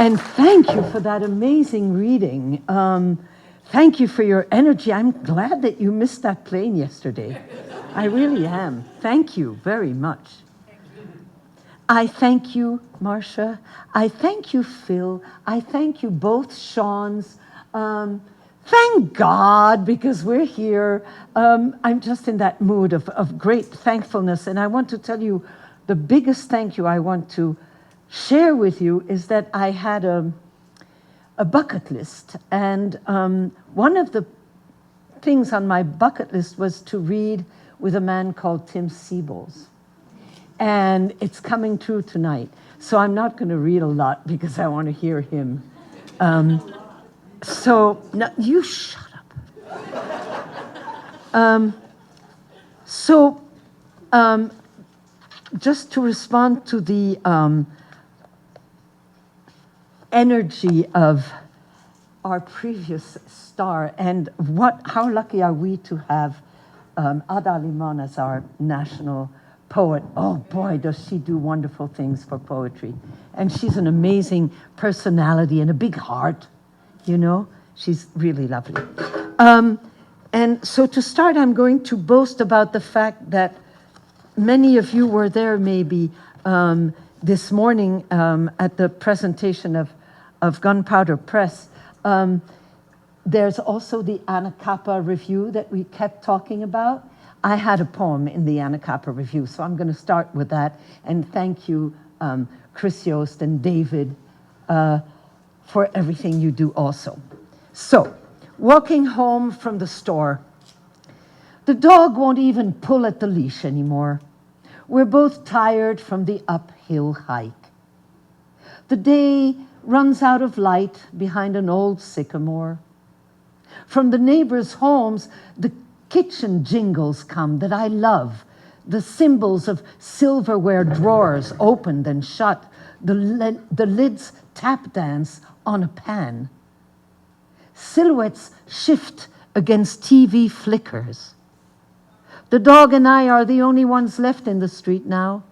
And thank you for that amazing reading. Thank you for your energy. I'm glad that you missed that plane yesterday. I really am. Thank you very much. I thank you, Marcia. I thank you, Phil. I thank you both, Sean's. Thank God, because we're here. I'm just in that mood of great thankfulness. And I want to tell you the biggest thank you I want to share with you is that I had a bucket list. And one of the things on my bucket list was to read with a man called Tim Seibles. And it's coming true tonight. So I'm not going to read a lot because I want to hear him. So, no, you shut up. Just to respond to the energy of our previous star, and how lucky are we to have Ada Limon as our national poet. Oh boy, does she do wonderful things for poetry. And she's an amazing personality and a big heart, you know. She's really lovely. And so to start, I'm going to boast about the fact that many of you were there maybe this morning at the presentation of Gunpowder Press. There's also the Anacapa Review that we kept talking about. I had a poem in the Anacapa Review, so I'm going to start with that. And thank you, Chris Yost and David, for everything you do also. So, walking home from the store, the dog won't even pull at the leash anymore. We're both tired from the uphill hike. The day runs out of light behind an old sycamore. From the neighbors' homes, the kitchen jingles come that I love, the symbols of silverware drawers opened and shut, the lids tap dance on a pan. Silhouettes shift against TV flickers. The dog and I are the only ones left in the street now.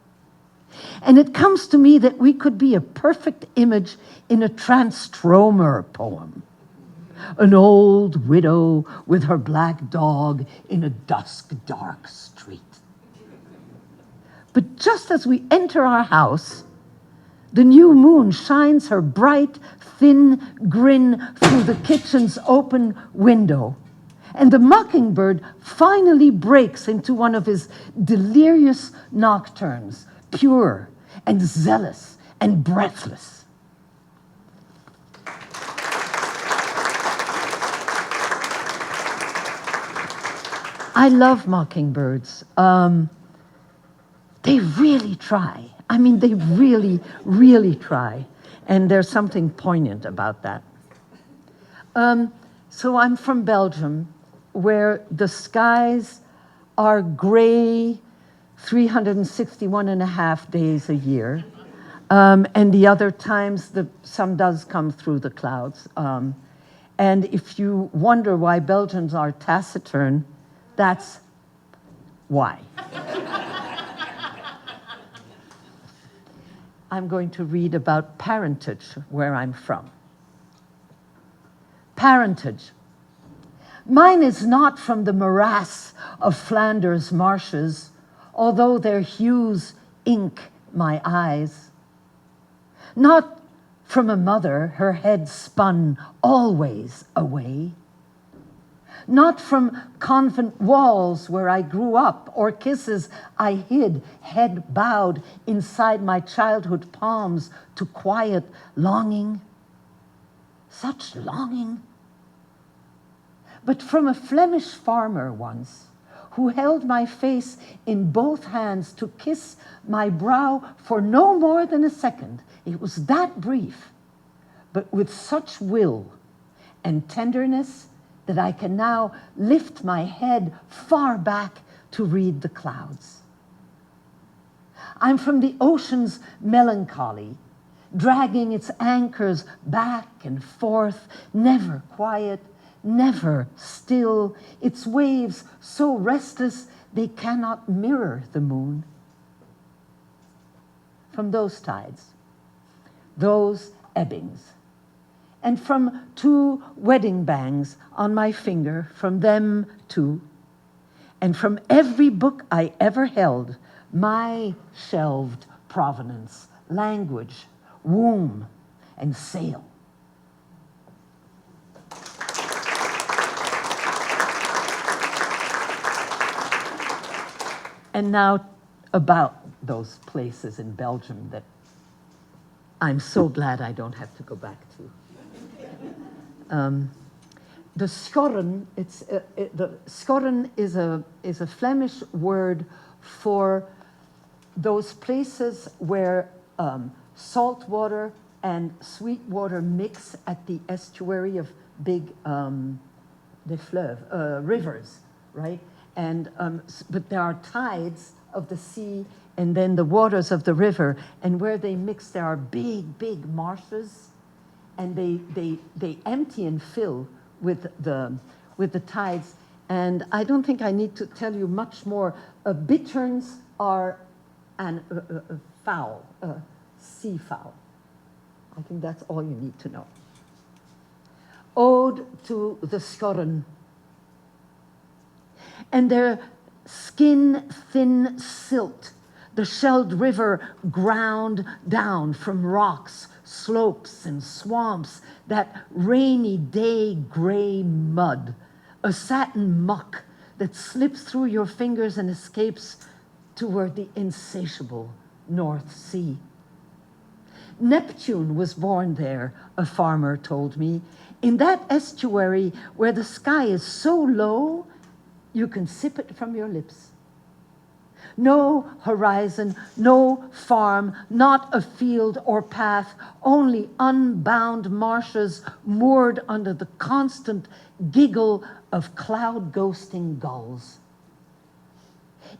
And it comes to me that we could be a perfect image in a Transtromer poem. An old widow with her black dog in a dusk, dark street. But just as we enter our house, the new moon shines her bright, thin grin through the kitchen's open window, and the mockingbird finally breaks into one of his delirious nocturnes, pure and zealous and breathless. I love mockingbirds. They really try. I mean, they really, really try. And there's something poignant about that. So I'm from Belgium, where the skies are gray 361 and a half days a year. And the other times, the sun does come through the clouds. And if you wonder why Belgians are taciturn, that's why. I'm going to read about parentage, where I'm from. Parentage. Mine is not from the morass of Flanders marshes, although their hues ink my eyes. Not from a mother, her head spun always away. Not from convent walls where I grew up, or kisses I hid, head bowed inside my childhood palms to quiet longing. Such longing. But from a Flemish farmer once, who held my face in both hands to kiss my brow for no more than a second. It was that brief, but with such will and tenderness that I can now lift my head far back to read the clouds. I'm from the ocean's melancholy, dragging its anchors back and forth, never quiet, never still, its waves so restless they cannot mirror the moon. From those tides, those Ebbings. And from 2 wedding bangs on my finger, from them too, and from every book I ever held, my shelved provenance, language, womb, and sail. And now about those places in Belgium that I'm so glad I don't have to go back to. The schorren, the schorren is a Flemish word for those places where salt water and sweet water mix at the estuary of big des fleuves, rivers, right? And but there are tides of the sea and then the waters of the river, and where they mix there are big, big marshes, and they empty and fill with the tides. And I don't think I need to tell you much more. Bitterns are a fowl, a sea fowl. I think that's all you need to know. Ode to the schorren. And their skin-thin silt, the shelled river ground down from rocks, slopes, and swamps, that rainy day gray mud, a satin muck that slips through your fingers and escapes toward the insatiable North Sea. Neptune was born there, a farmer told me, in that estuary where the sky is so low you can sip it from your lips. No horizon, no farm, not a field or path, only unbound marshes moored under the constant giggle of cloud-ghosting gulls.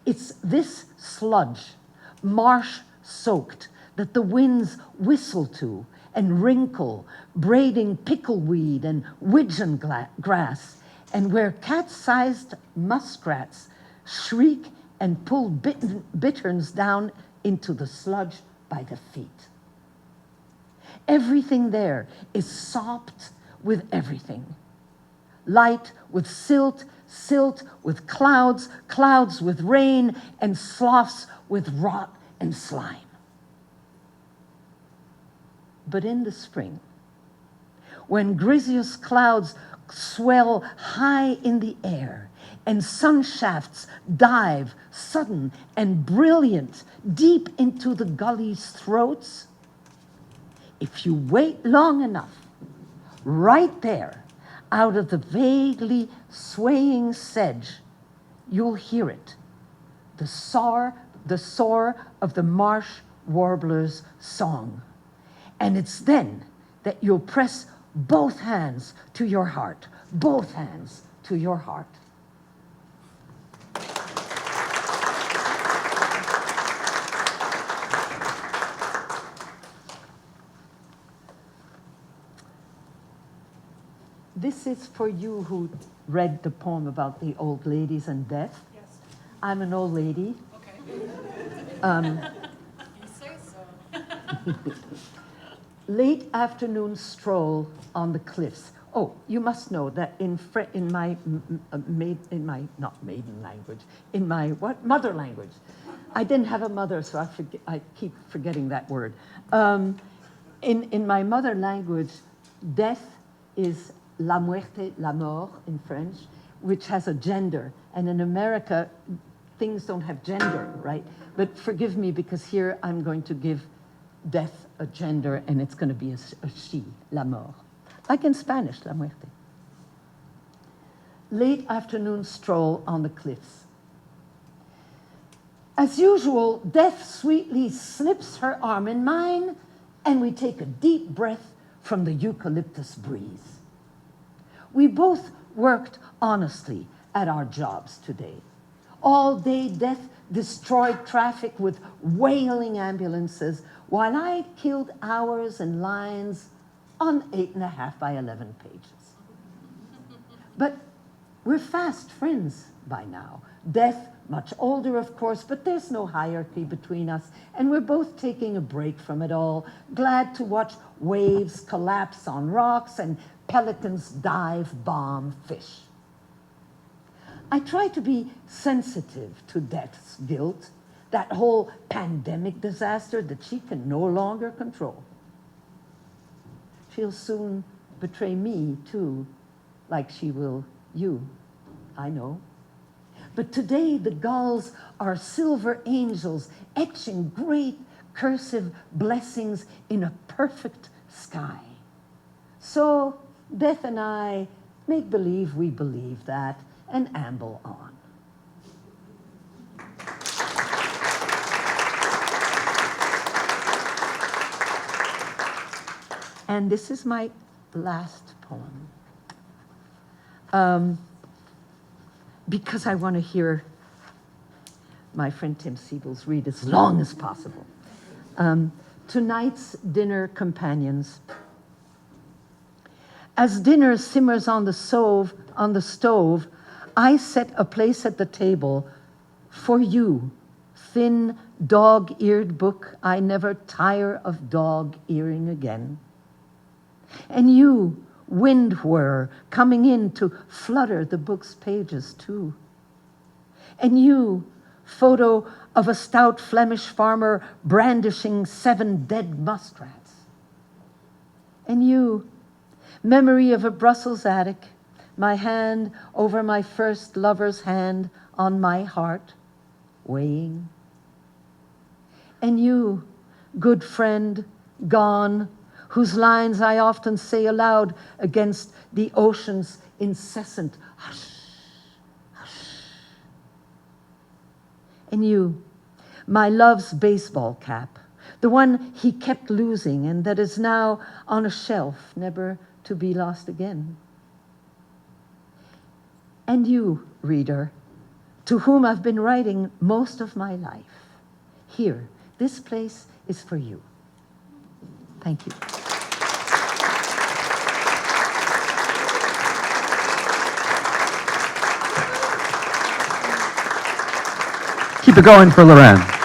It's this sludge, marsh-soaked, that the winds whistle to and wrinkle, braiding pickleweed and widgeon grass, and where cat-sized muskrats shriek and pull bitterns down into the sludge by the feet. Everything there is sopped with everything. Light with silt, silt with clouds, clouds with rain, and sloughs with rot and slime. But in the spring, when griseous clouds swell high in the air and sun shafts dive sudden and brilliant deep into the gullies' throats, if you wait long enough, right there, out of the vaguely swaying sedge, you'll hear it, the soar of the marsh warbler's song. And it's then that you'll press both hands to your heart, both hands to your heart. This is for you who read the poem about the old ladies and death. Yes. I'm an old lady. Okay. You say so. Late afternoon stroll on the cliffs. Oh, you must know that in my mother language. I didn't have a mother, so I keep forgetting that word. In my mother language, death is la muerte, la mort in French, which has a gender. And in America, things don't have gender, right? But forgive me, because here I'm going to give death a gender, and it's going to be a she, la mort. Like in Spanish, la muerte. Late afternoon stroll on the cliffs. As usual, death sweetly slips her arm in mine, and we take a deep breath from the eucalyptus breeze. We both worked honestly at our jobs today. All day, death destroyed traffic with wailing ambulances, while I killed hours and lines on 8.5 by 11 pages. But we're fast friends by now. Death much older, of course, but there's no hierarchy between us, and we're both taking a break from it all, glad to watch waves collapse on rocks and pelicans dive bomb fish. I try to be sensitive to death's guilt, that whole pandemic disaster that she can no longer control. She'll soon betray me, too, like she will you, I know. But today the gulls are silver angels, etching great cursive blessings in a perfect sky. So Death and I make believe we believe that and amble on. And this is my last poem. Because I want to hear my friend Tim Seibles read as long as possible. Tonight's dinner companions. As dinner simmers on the stove, I set a place at the table for you, thin, dog-eared book I never tire of dog-earing again. And you, wind whir, coming in to flutter the book's pages too. And you, photo of a stout Flemish farmer brandishing 7 dead muskrats. And you, memory of a Brussels attic, my hand over my first lover's hand on my heart, weighing. And you, good friend, gone, whose lines I often say aloud against the ocean's incessant hush, hush. And you, my love's baseball cap, the one he kept losing and that is now on a shelf, never to be lost again. And you, reader, to whom I've been writing most of my life, here, this place is for you. Thank you. Keep it going for Laure-Anne.